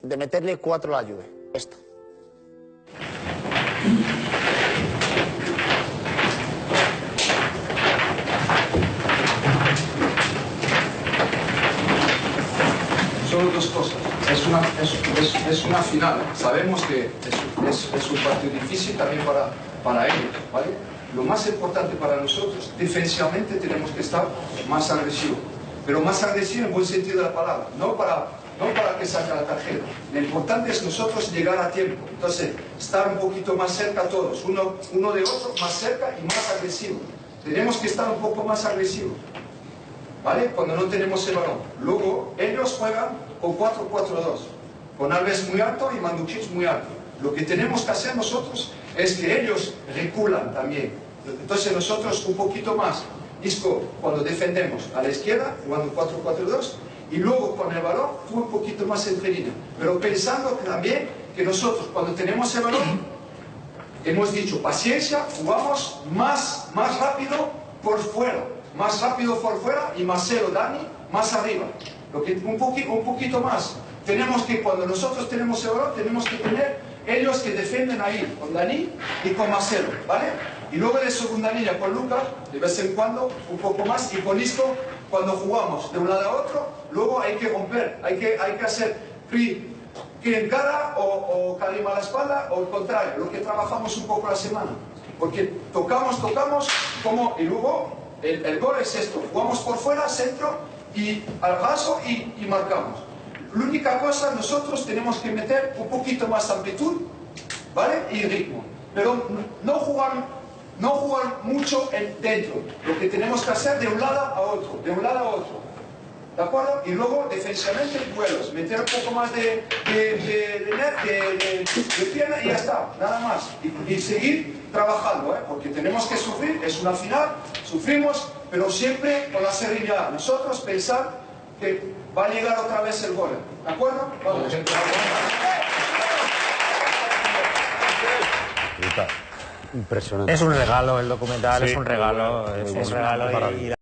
de meterle 4 a la Juve. Esto. Solo dos cosas. Es una final. Sabemos que es un partido difícil también para ellos, ¿vale? Lo más importante para nosotros, defensivamente, tenemos que estar más agresivos. Pero más agresivo en buen sentido de la palabra, no para que saque la tarjeta. Lo importante es nosotros llegar a tiempo. Entonces, estar un poquito más cerca todos, uno de otro, más cerca y más agresivo. Tenemos que estar un poco más agresivos, ¿vale? Cuando no tenemos el balón. Luego, ellos juegan con 4-4-2, con Alves muy alto y Mandzukic muy alto. Lo que tenemos que hacer nosotros es que ellos reculan también. Entonces, nosotros un poquito más. Isco, cuando defendemos a la izquierda, jugando 4-4-2, y luego con el balón, tú un poquito más entre líneas. Pero pensando también que nosotros, cuando tenemos el balón, hemos dicho paciencia, jugamos más rápido por fuera. Más rápido por fuera y Marcelo, Dani, más arriba. Un poquito más. Tenemos que, cuando nosotros tenemos el balón, tenemos que tener ellos que defienden ahí, con Dani y con Marcelo, ¿vale? Y luego de segunda línea con Lucas, de vez en cuando, un poco más, y con Isco, cuando jugamos de un lado a otro, luego hay que romper, hay que hacer que encara o Karim a la espalda, o el contrario, lo que trabajamos un poco la semana. Porque tocamos, y luego el gol es esto, jugamos por fuera, centro, y al raso y marcamos. La única cosa, nosotros tenemos que meter un poquito más amplitud, ¿vale? Y ritmo. Pero no jugar mucho dentro. Lo que tenemos que hacer de un lado a otro, ¿de acuerdo? Y luego, defensivamente, duelos. Meter un poco más de pierna y ya está, nada más. Y seguir trabajando, ¿eh? Porque tenemos que sufrir, es una final, sufrimos, pero siempre con la serenidad. Nosotros pensar que va a llegar otra vez el gol, ¿de acuerdo? Vamos. Impresionante. Es un regalo el documental, Sí, es un regalo. muy bueno. Es un regalo.